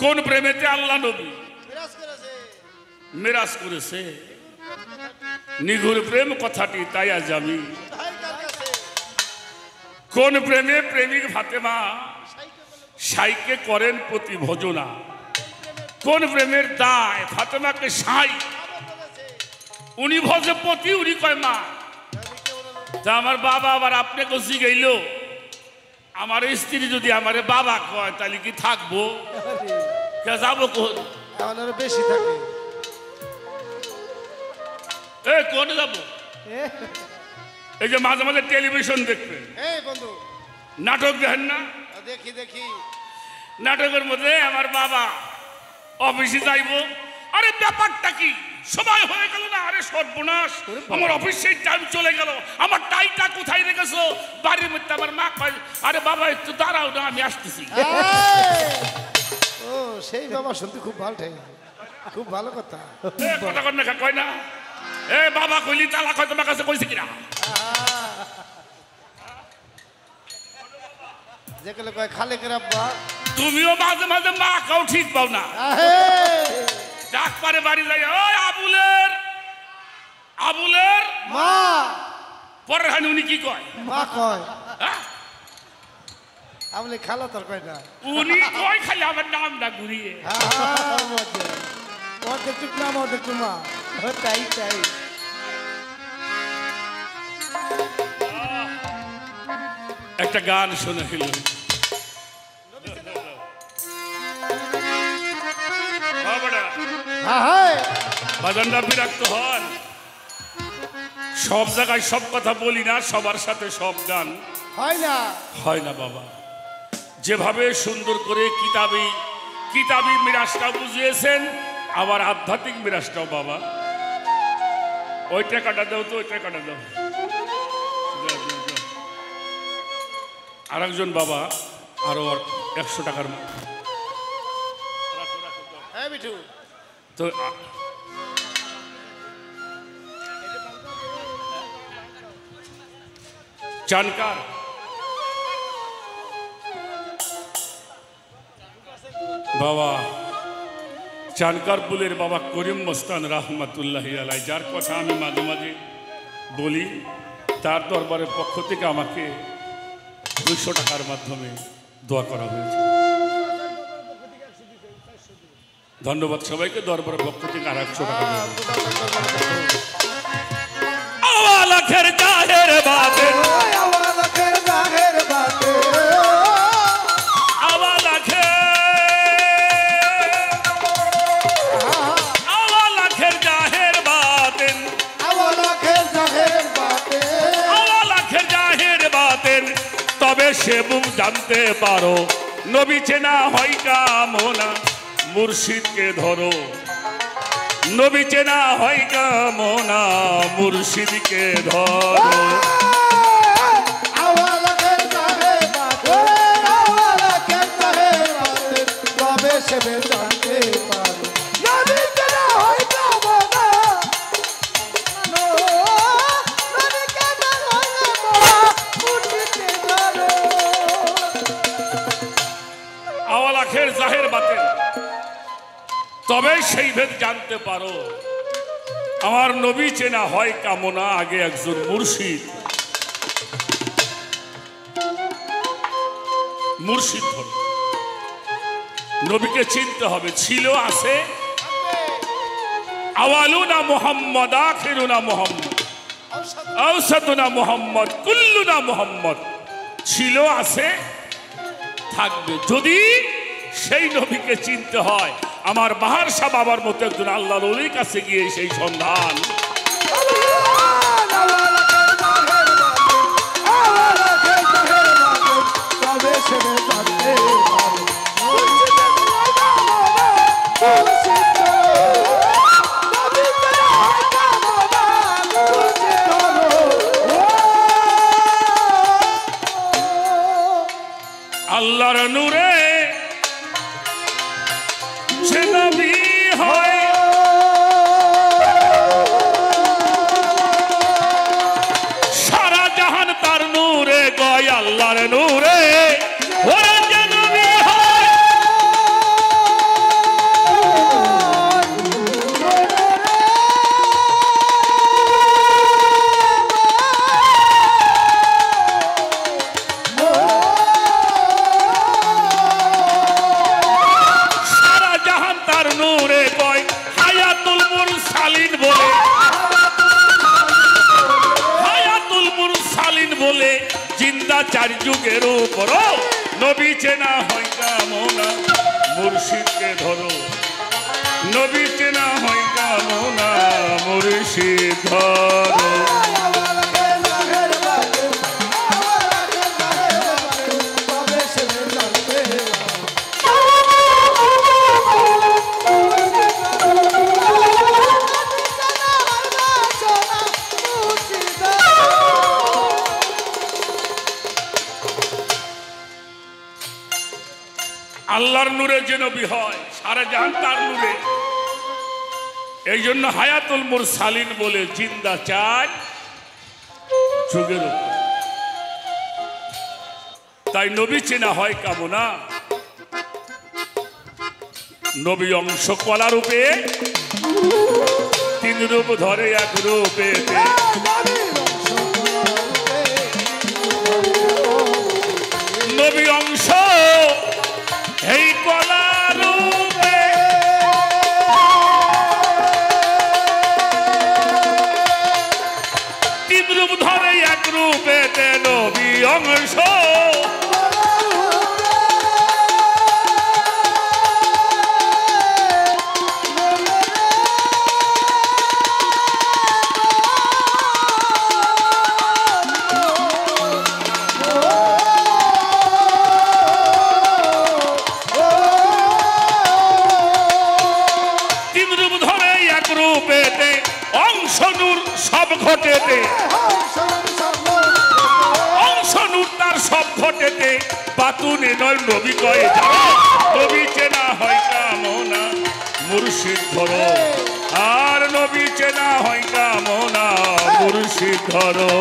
কোন প্রেমেতে আল্লাহ নবী মেরাজ করেছে নিগুর প্রেম কথাটি তাই আজ আমি কোন প্রেমে প্রেমিক ফাতেমা সাইকে করেন প্রতি ভজনা কোন প্রেমের দায় ফাতেমাকে সাই উনি ভজে পতি উনি কয় মা তা আমার বাবা আবার আপনাকে জিগাইল আমার স্ত্রী যদি আমার বাবা কয় তাহলে কি থাকবো কে যাবো কোন বেশি থাকে কোন যাবো এই যে মাঝে মাঝে টেলিভিশন দেখবেন বন্ধু নাটক দেখেন না দেখি দেখি নাটকের মধ্যে আমার বাবা অফিসে যাইবো আরে ব্যাপারটা কি সময় হয়ে গেল না আরে সর্বনাশ আমার অফিসের টাইম চলে গেল আমার টাইটা কোথায় রেখেছো বাড়ির মধ্যে আমার মা কয় আরে বাবা একটু দাঁড়াও না আমি আসতেছি ও সেই বাবা শুনতে খুব ভালো ঠাই খুব ভালো কথা কথা কর না কয় না এ বাবা কইলি তালা কয় তোমার কাছে কইছে কিনা যেগুলো কয় খালে কেরাব্বা তুমিও মাঝে মাঝে মা কাও ঠিক পাও না ডাক পারে বাড়ি যাই ওই আবুলের মা পরের হানি উনি কি কয় মা কয় আবুলে খালা তোর কয় না উনি কয় খালি আমার নামটা ঘুরিয়ে অর্ধেক টুক নাম অর্ধেক টু মা তাই তাই একটা গান শুনে ফেল বাজানরা বিরক্ত হন সব জায়গায় সব কথা বলি না সবার সাথে সব গান হয় না বাবা যেভাবে সুন্দর করে কিতাবি মিরাজটা বুঝিয়েছেন আবার আধ্যাত্মিক মিরাজটাও বাবা ওই টাকাটা দাও তো ওই টাকাটা দাও আরেকজন বাবা আরো 100 টাকার তো जानकार बाबा जानकारपुलेर बाबा करीम मस्तान रहमतुल्लाहि आलाइहि जार कथा आमि माझे माझे बोली तार दरबारेर पक्ष थेके आमाके 200 टाकार माध्यमे दोया करा हयेछे धन्यवाद सबाइके दरबारेर पक्ष थेके आर 100 टाका आवालाखेर जाहेर बातें जानते पारो नबी चेना हय कामना मुर्शिद के धरो नबी चेना हय कामना मुर्शिद के धरो तबे सेई भेद जानते पारो आमार नबी चेना हय कामना आगे एकजन मुर्शिद धरो नबी के चिनते हबे छिलो आछे आवालुना मुहम्मद आखिरुना मुहम्मद औसतुना मुहम्मद कुल्लुना मुहम्मद छिलो आछे थाकबे यदि सेई नबी के चिनते हय আমার বাহার শাহ বাবার মতো একজন আল্লাহর ওলির কাছে গিয়ে সেই সন্ধান আল্লাহর নূরে सारा जहान तार नूरे गय अल्लाहर नूरे তার নূরে কয় হায়াতুল মুরসালিন বলে, হায়াতুল মুরসালিন বলে জিন্দা চার যুগের উপর নবী চেনা হয় কামনা মুর্শিদকে ধরো, নবী চেনা হয় কামনা মুর্শিদ ধরো। আল্লাহর নূরে যে নবী হয় সারা জাহান তার নূরে, এই জন্য হায়াতুল মুরসালিন বলে জিন্দা চার যুগের উপর। তাই নবী চেনা হয় কামনা, নবী অংশ কলা রূপে তিন রূপ ধরে এক রূপে, নবী অংশ এই কলা রূপে, তিন রূপ ধরে এক রূপে নবী অংশ, সব ঘটেতে অংশ নূর তার সব ঘটেতে বাতুনে নয় নবী কয়ে যাও, নবী চেনা হয় কামনা মুর্শিদ ধরো, আর নবী চেনা হয় কামনা মুর্শিদ ধরো।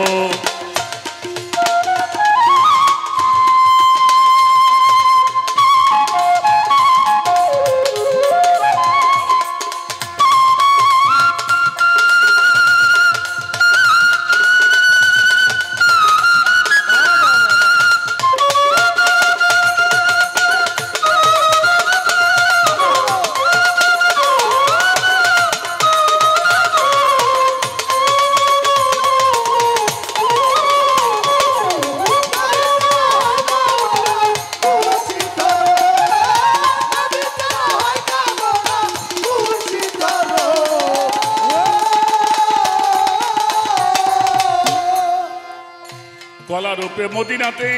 কলা রূপে মদিনাতে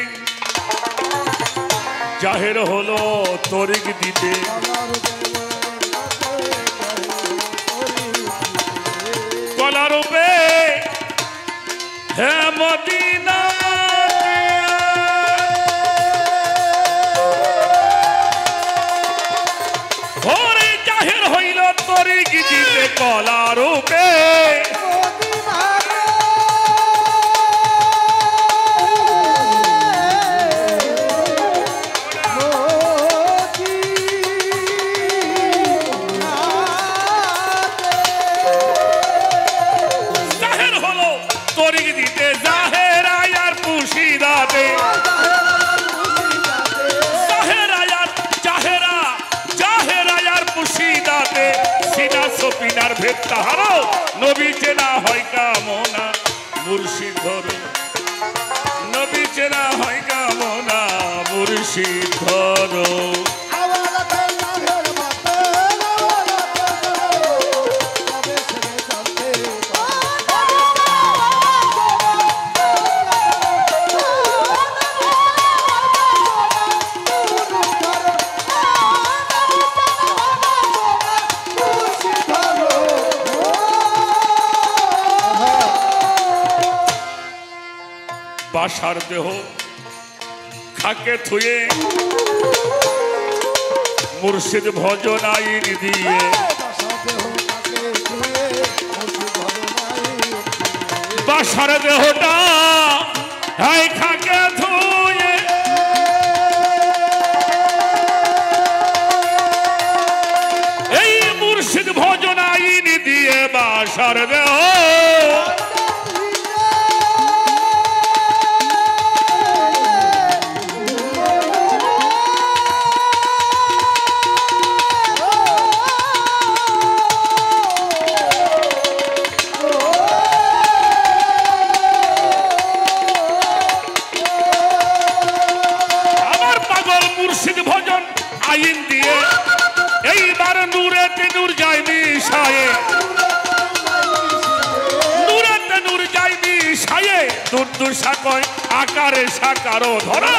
জাহের হলো তরিক দিতে, কলা রূপে হে মদিনা ওরে জাহের হইল তরিক দিতে, কলা রূপে পিনার ভেদ তাহারো নবী চেনা হয় কামনা মুর্শিদ ধরো, নবী চেনা হয় কামনা মুর্শিদ ধরো। বাসার দেহ খাকে থুয়ে মুর্শিদ ভজন আইন দিয়ে, বাসার দেহটা খাকে থুয়ে এই মুর্শিদ ভজন আইন দিয়ে, বাসার দেহ দুর্দশা কয় আকারে সাকারো ধরো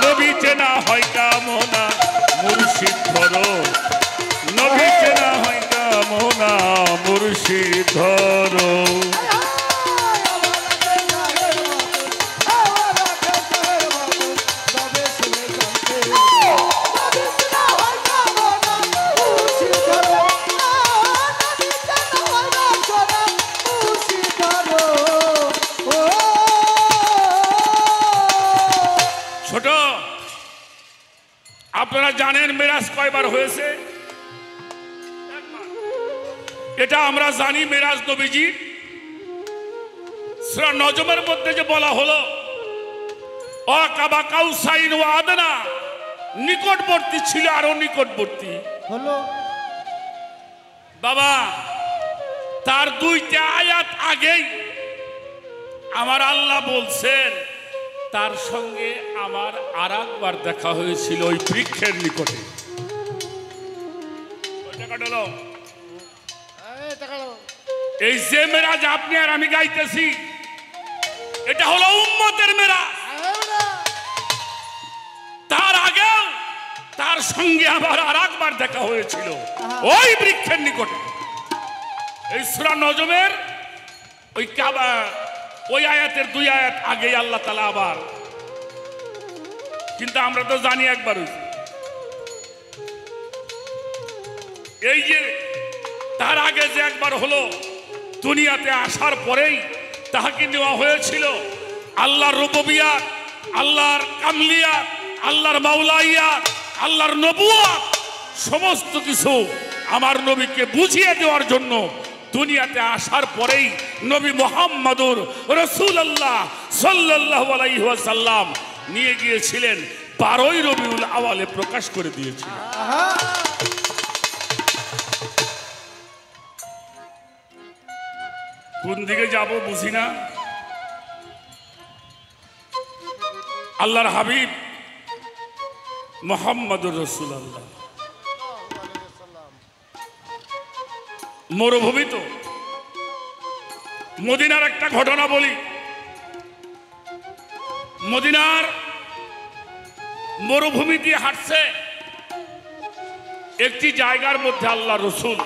নবী চেনা হয় কামনা মুর্শিদ ধরো নবী চেনা হয় কামনা মুর্শিদ ধরো ছোট আপনারা জানেন মেরাজ কয়বার হয়েছে এটা আমরা জানি মেরাজ নবীজি সূরা নজমের মধ্যে যে বলা হলো ও কাবা কাউসাইন ওয়া আদনা নিকটবর্তী ছিল আরো নিকটবর্তী হলো বাবা তার দুইটা আয়াত আগেই আমার আল্লাহ বলছেন তার সঙ্গে আমার আরেকবার দেখা হয়েছিল ওই বৃক্ষের নিকটে এই যে মেরাজ আপনি আর আমি গাইতেছি এটা হলো উম্মতের মেরাজ তার আগেও তার সঙ্গে আবার আরেকবার দেখা হয়েছিল ওই বৃক্ষের নিকটে এই সূরা নজমের ওই কাবা ওই আয়াতের দুই আয়াত আগে আল্লাহ তাআলা আবার কিন্তু আমরা তো জানি একবার এই যে তার আগে যে একবার হলো দুনিয়াতে আসার পরেই তাহাকে নেওয়া হয়েছিল আল্লাহর রুবুবিয়্যাত আল্লাহর কামলিয়াত আল্লাহর মাওলাইয়াত আল্লাহর নবুয়ত সমস্ত কিছু আমার নবীকে বুঝিয়ে দেওয়ার জন্য দুনিয়াতে আসার পরেই নবী মুহাম্মদুর রাসূলুল্লাহ সাল্লাল্লাহু আলাইহি ওয়াসাল্লাম নিয়ে গিয়েছিলেন 12ই রবিউল আওয়ালে প্রকাশ করে দিয়েছিলেন কোন দিকে যাব বুঝি না আল্লাহর হাবিব মুহাম্মদুর রাসূলুল্লাহ মরুভূমি তো মদিনার একটা ঘটনা বলি মদিনার মরুভূমি দিয়ে হাঁটছে একটি জায়গার মধ্যে আল্লাহ রসুল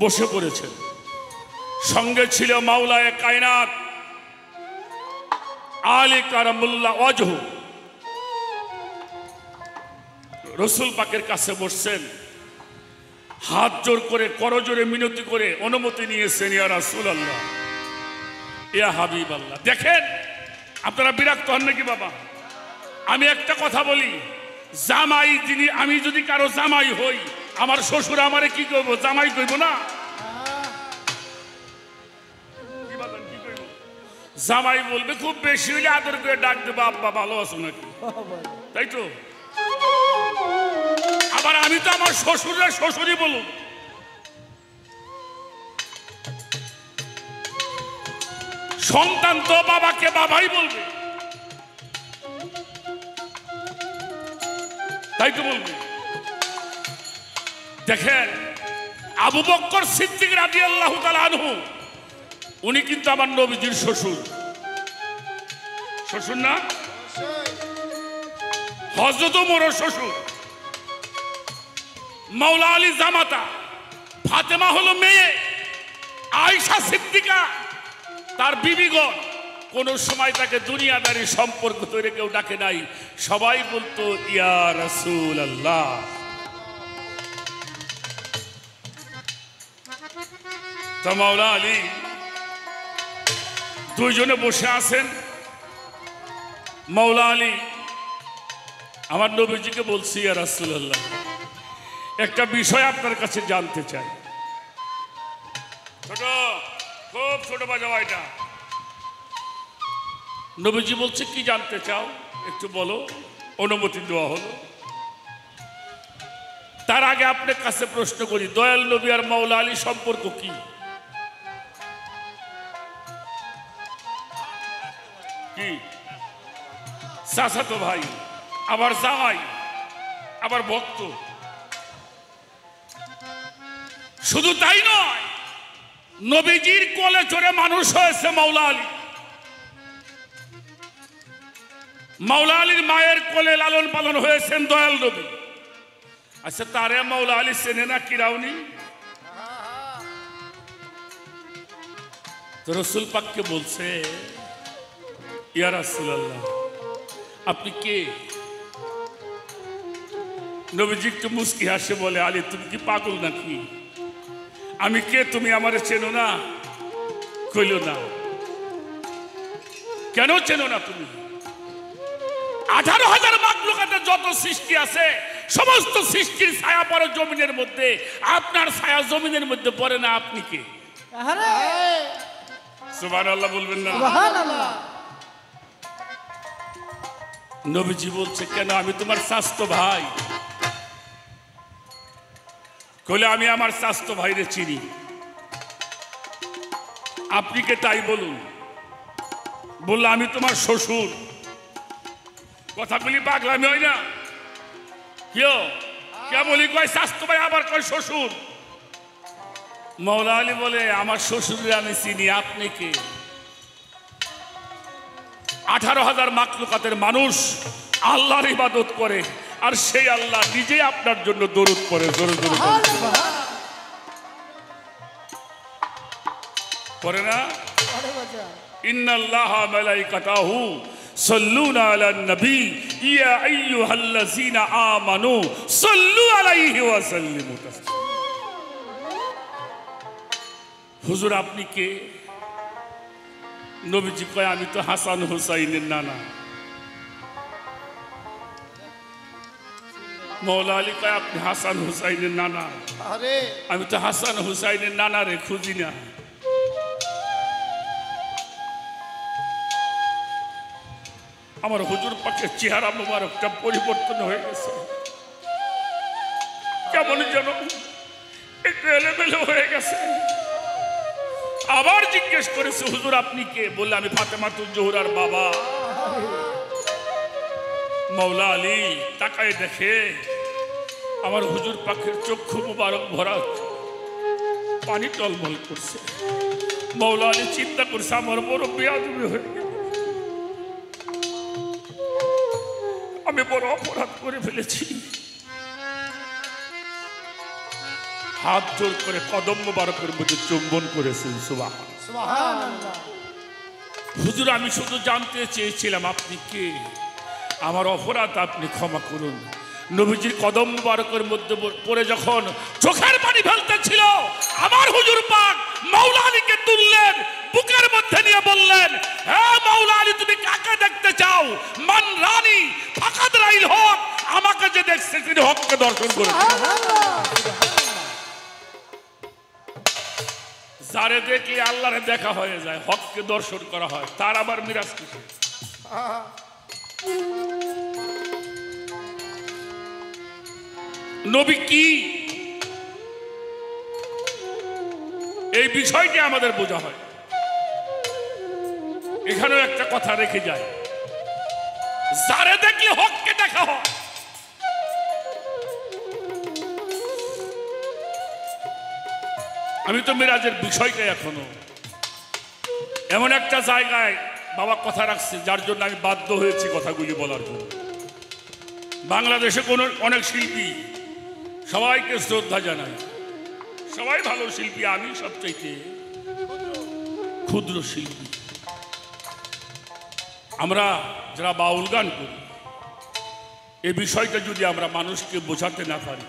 বসে পড়েছেন সঙ্গে ছিল মাওলায়ে কায়নাত আলী কারামুল্লাহ ওয়াজহু রসুল পাকের কাছে বসছেন হাত জোর করে করজোরে মিনতি করে অনুমতি নিয়েছেন ইয়া রাসূলুল্লাহ ইয়া হাবিবাল্লাহ দেখেন আপনারা বিরক্ত হন নাকি বাবা আমি একটা কথা বলি জামাই যিনি আমি যদি কারো জামাই হই আমার শ্বশুর আমারে কি কইব জামাই কইব না জামাই বলবে খুব বেশি হইলে আদর করে ডাক দেবো আব্বা ভালো আছো নাকি তাই তো আবার আমি তো আমার শ্বশুরের শ্বশুরই বলুন সন্তান তো বাবাকে বাবাই বলবে তাই তো বলবে দেখেন আবু বকর সিদ্দিক রাদিয়াল্লাহু তাআলা আনহু উনি কিন্তু আমার নবীজির শ্বশুর শ্বশুর না হযরত ওমরের শ্বশুর মাওলা আলী জামাতা ফাতেমা হলো মেয়ে আয়েশা সিদ্দিকা তার বিবিগণ কোন সময় তাকে দুনিয়াদারি সম্পর্ক তৈরি কেউ ডাকে নাই সবাই বলতো ইয়া রাসূলুল্লাহ তো মাওলা আলী দুইজনে বসে আছেন মাওলা আলী আমার নবীজিকে বলছি ইয়া রাসূলুল্লাহ একটা বিষয় আপনার কাছে জানতে চাই ছোট খুব ছোট বাজাও এটা নবীজি বলছে কি জানতে চাও একটু বলো অনুমতি দেওয়া হলো তার আগে আপনার কাছে প্রশ্ন করি দয়াল নবী আর মাওলা আলী সম্পর্ক কি কি চাচাতো ভাই আবার জামাই আবার ভক্ত শুধু তাই নয় নবীজির কোলে চড়ে মানুষ হয়েছে মাওলা আলী মাওলা আলীর মায়ের কোলে লালন পালন হয়েছেন দয়াল নবী। আচ্ছা, তারে মাওলা আলী চেনে না কিরাউনি? তো রসুল পাককে বলছে, ইয়া রাসূলুল্লাহ, আপনি কে? নবীজি একটু মুস্কি হাসে বলে, আলী তুমি কি পাগল নাকি? আমি কে তুমি আমারে চেনো না? কইল না। কেন চেনো না তুমি? 18,000 মাখলুকাতের যত সৃষ্টি আছে সমস্ত সৃষ্টির ছায়া পড়ে জমিনের মধ্যে, আপনার ছায়া জমিনের মধ্যে পড়ে না, আপনি কে? সুবহানাল্লাহ বলবেন না? নবীজি বলছে, কেন? আমি তোমার চাচতো ভাই। কইলে, আমি আমার চাচতো ভাইরে চিনি। আপনি কে তাই বলুন। বললো, আমি তোমার শ্বশুর। কথাগুলি পাগলামি হয় না? কেউ কে বলি কয় চাচতো ভাই, আবার কয় শ্বশুর। মাওলা আলী বলে, আমার শ্বশুরে আমি চিনি, আপনি কে? 18,000 মাখলুকাতের মানুষ আল্লাহর ইবাদত করে, আর সেই আল্লাহ নিজে আপনার জন্য দরুদ পড়ে। জোরে জোরে পড়ে না? ইন্নাল্লাহা মালাইকাতাহু সাল্লুনা আলান নবী ইয়া আইয়ুহাল্লাযীনা আমানু সাল্লু আলাইহি ওয়া সাল্লিমু তাসলিমা। হুজুর আপনি কে? নবীজি কয়, আমি তো হাসান হুসাইনের নানা। মাওলা আলী কয়, আপনি হাসান হুসাইনের নানা? আমি তো হাসান হুসাইনের নানা রে খুঁজি না। আমার হুজুর পাকের চেহারা মোবারকটা পরিবর্তন হয়ে গেছে, কেমন যেন একটু এলোমেলো হয়ে গেছে। আবার জিজ্ঞেস করেছে, হুজুর আপনি কে? বললে, আমি ফাতেমাতুজ জোহরার বাবা। মাওলা আলী তাকায় দেখে আমার হুজুর পাকের চক্ষু মুবারক ভরা পানি টলমল করছে। মাওলা আলী চিন্তা করছে, আমার বড় বেয়াদবি হয়ে গেল, আমি বড় অপরাধ করে ফেলেছি। হাত জোর করে কদম মুবারকের মধ্যে চুম্বন করেছেন। সুবহানাল্লাহ। হুজুর আমি শুধু জানতে চেয়েছিলাম আপনি কে, আমার অপরাধ আপনি ক্ষমা করুন। নবীজির কদম মুবারকের মধ্যে পড়ে যখন চোখের পানি ফেলতেছিল, আমার হুজুর পাক মাওলা আলীকে তুললেন, বুকের মধ্যে নিয়ে বললেন, হ্যাঁ মাওলা আলী তুমি কাকে দেখতে চাও? মান রানী ফাকাদ রাইল হক, আমাকে যে দেখছে তিনি হককে দর্শন করেছে। যারে দেখলে আল্লাহরে দেখা হয়ে যায়, হককে দর্শন করা হয়, তার আবার মিরাজ কিসে? নবী কি, এই বিষয়টি আমাদের বোঝা হয়। এখানেও একটা কথা রেখে যায়, যারে দেখলে হককে দেখা হয়। আমি তো মিরাজের বিষয়টা এখনো এমন একটা জায়গায় বাবা কথা রাখছে, যার জন্য আমি বাধ্য হয়েছি কথাগুলি বলার জন্য। বাংলাদেশে অনেক শিল্পী, সবাইকে শ্রদ্ধা জানাই, সবাই ভালো শিল্পী, আমি সবচাইতে ক্ষুদ্র শিল্পী। আমরা যারা বাউল গান করি, এই বিষয়টা যদি আমরা মানুষকে বোঝাতে না পারি,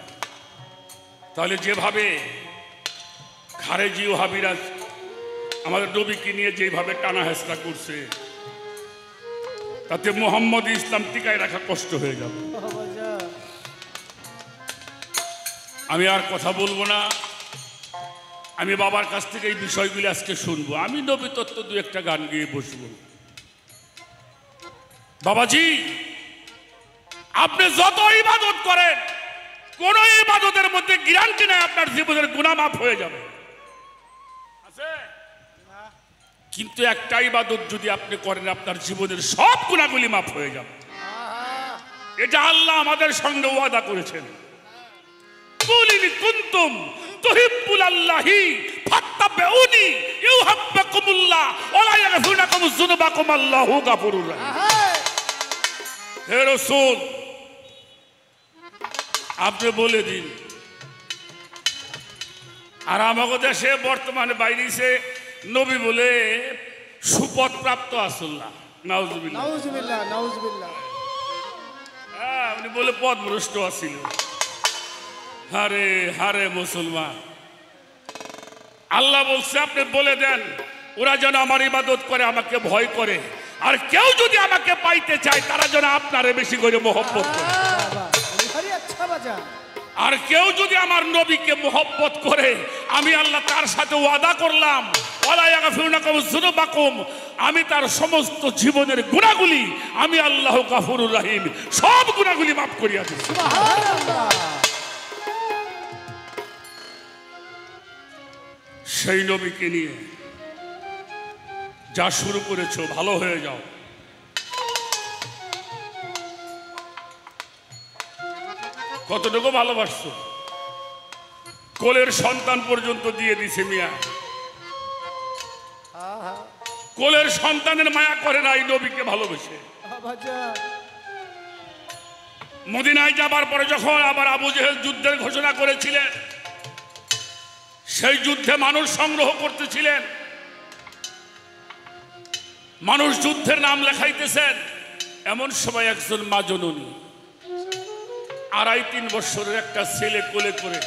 তাহলে যেভাবে খারেজি ও হাবিরাজ আমাদের নবীকে নিয়ে যেভাবে টানা হেঁচড়া করছে, তাতে মোহাম্মদ ইসলাম টিকায় রাখা কষ্ট হয়ে যাবে। আমি আর কথা বলবো না, আমি বাবার কাছ থেকে এই বিষয়গুলি আজকে শুনবো। আমি নবী তত্ত্ব দু একটা গান গিয়ে বসবো। বাবাজি, আপনি যত ইবাদত করেন, কোন ইবাদতের মধ্যে গ্যারান্টি নেই আপনার জীবনের গুনাহ মাফ হয়ে যাবে, কিন্তু একটা ইবাদত যদি আপনি করেন, আপনার জীবনের সব গুনাহগুলি মাফ হয়ে যাবে। এটা আল্লাহ আমাদের সঙ্গে ওয়াদা করেছেন। কুলিন কুনতুম তুহিব্বুনাল্লাহি ফাত্তাবিউনি ইউহিব্বুকুমুল্লাহ ওয়া লা ইয়াগফিরু লাকুম যুনুবাকুম আল্লাহু গাফুরুর রাহিম। হে রাসূল আপনি বলে দিন। আর আমাদের দেশে বর্তমানে বাইরেছে নবী বলে সুপথ প্রাপ্ত আসল্লাহ, নাউজুবিল্লাহ নাউজুবিল্লাহ নাউজুবিল্লাহ। হ্যাঁ উনি বলে পথভ্রষ্ট আসিল। হারে হারে মুসলমান, আল্লাহ বলছে আপনি বলে দেন ওরা যেন আমার ইবাদত করে, আমাকে ভয় করে। আর কেউ যদি আমাকে পাইতে চায় তারা যেন আপনারে বেশি করে মহব্বত করে। আর কেউ যদি আমার নবীকে মহব্বত করে আমি আল্লাহ তার সাথে ওয়াদা করলাম ওয়ালা ইয়াগফিরু লাকুম যুনুবাকুম, আমি তার সমস্ত জীবনের গুনাহগুলি আমি আল্লাহ গফুরুর রহিম সব গুনাহগুলি মাফ করিয়া দিই। সুবহানাল্লাহ। সেই নবীকে নিয়ে যা শুরু করেছো ভালো হয়ে যাও। কতটুকু ভালোবাসছো, কোলের সন্তান পর্যন্ত দিয়ে দিছে মিয়া। কোলের সন্তানের মায়া করে না এই নবীকে ভালোবেসে। মদিনায় যাবার পরে যখন আবার আবু জেহেল যুদ্ধের ঘোষণা করেছিলেন, সেই যুদ্ধে মানুষ সংগ্রহ করতেছিলেন, মানুষ যুদ্ধের নাম লেখাইতেছেন। এমন সময় একজন মা জননী 2.5-3 বছরের একটা ছেলে কোলে করে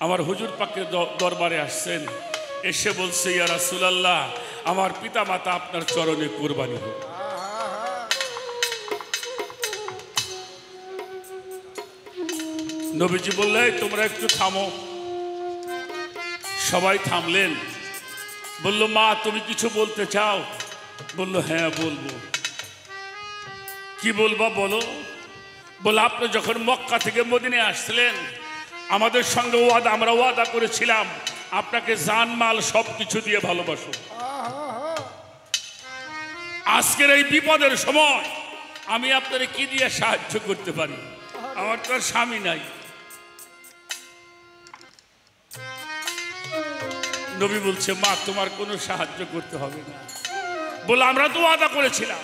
আমার হুজুর পাকের দরবারে আসছেন। এসে বলছে ইয়া রাসূলুল্লাহ আমার পিতা মাতা আপনার চরণে কুরবানি হোক। নবীজি বললেন তোমরা একটু থামো। সবাই থামলেন। বলল মা তুমি কিছু বলতে চাও? বলল হ্যাঁ বলবো। কি বলবা বলো? বলে আপনি যখন মক্কা থেকে মদিনায় আসছিলেন আমাদের সঙ্গে আমরা ওয়াদা করেছিলাম আপনাকে জানমাল সবকিছু দিয়ে ভালোবাসো। আজকের এই বিপদের সময় আমি আপনারে কি দিয়ে সাহায্য করতে পারি? আমার তো আর স্বামী নাই। নবী বলছে মা তোমার কোনো সাহায্য করতে হবে না। বলে আমরা তো ওয়াদা করেছিলাম।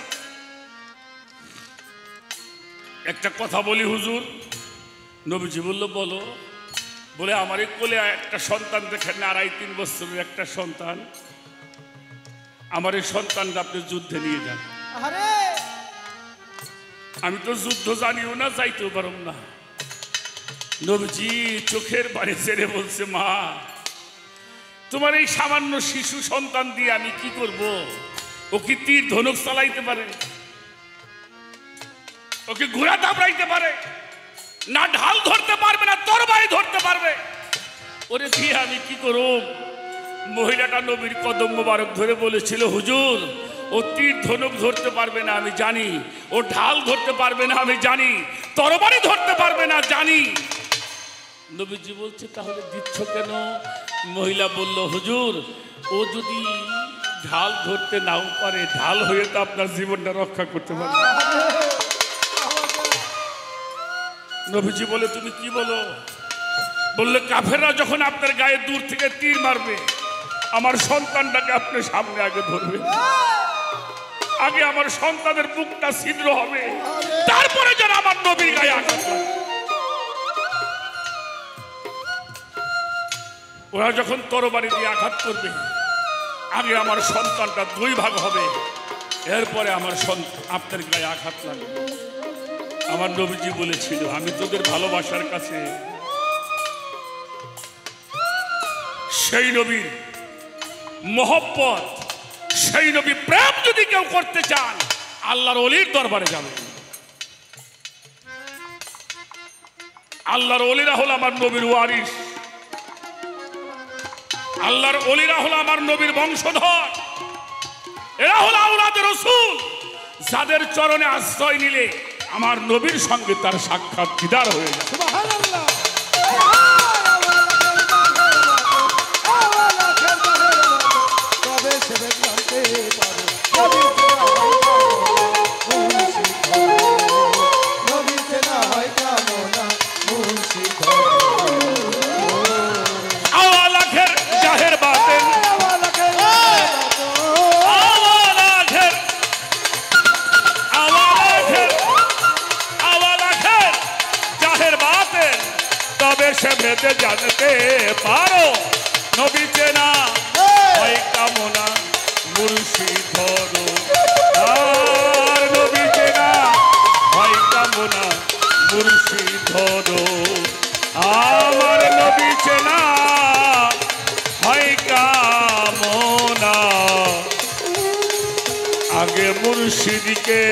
একটা কথা বলি হুজুর। নবীজি বলল বলো। বলে আমার এই কোলে একটা সন্তান দেখেন না 2.5-3 বছরের একটা সন্তান, আমার এই সন্তানটা আপনি যুদ্ধে নিয়ে যান। আমি তো যুদ্ধ জানিও না যাইতেও পারব না। নবীজি চোখের পানি ছেড়ে বলছে মা তোমার এই সামান্য শিশু সন্তান দিয়ে আমি কি করব? ও কি তীর ধনুক চালাইতে পারে? ওকে ঘোড়া দাবড়াইতে পারে না? ঢাল ধরতে পারবে না, তরবারি ধরতে পারবে? ওরে দিয়ে আমি কি করব? মহিলাটা নবীর কদম মোবারক ধরে বলেছিল হুজুর ও তীর ধনুক ধরতে পারবে না আমি জানি, ও ঢাল ধরতে পারবে না আমি জানি, তরবারি ধরতে পারবে না জানি। নবীজি বলছে তাহলে দিচ্ছ কেন? মহিলা বলল হুজুর ও যদি ঢাল ধরতে নাও পারে ঢাল হয়ে তো আপনার জীবনটা রক্ষা করতে পারবে। নবীজি বলে তুমি কি বলো? বললে কাফেররা যখন আপনার গায়ে দূর থেকে তীর মারবে আমার সন্তানটাকে আপনি সামনে আগে ধরবে, আগে আমার সন্তানের বুকটা ছিদ্র হবে, তারপরে যেন আমার নবীর গায়ে আঘাত লাগে। ওরা যখন তরবারি দিয়ে আঘাত করবে আগে আমার সন্তানটা 2 ভাগ হবে, এরপরে আমার আপনার গায়ে আঘাত লাগবে। আমার নবীজি বলেছিল আমি তোদের ভালোবাসার কাছে সেই নবীর মহব্বত, সেই নবী প্রেম যদি কেউ করতে চান আল্লাহর ওলির দরবারে যাবেন। আল্লাহর ওলিরা হলো আমার নবীর ওয়ারিস, আল্লাহর ওলিরা হলো আমার নবীর বংশধর, এরা হলো আওলাদে রাসূল, যাদের চরণে আশ্রয় নিলে আমার নবীর সঙ্গে তার সাক্ষাৎ দিদার হয়ে যায়। সুবহানাল্লাহ। সে ভেদে জানতে পারো নবী চেনা হয় কামনা মুর্শিদ ধরো আর নবী চেনা হয় কামনা মুর্শিদ ধরো আমার নবী চেনা হয় কামনা আগে মুর্শিদকে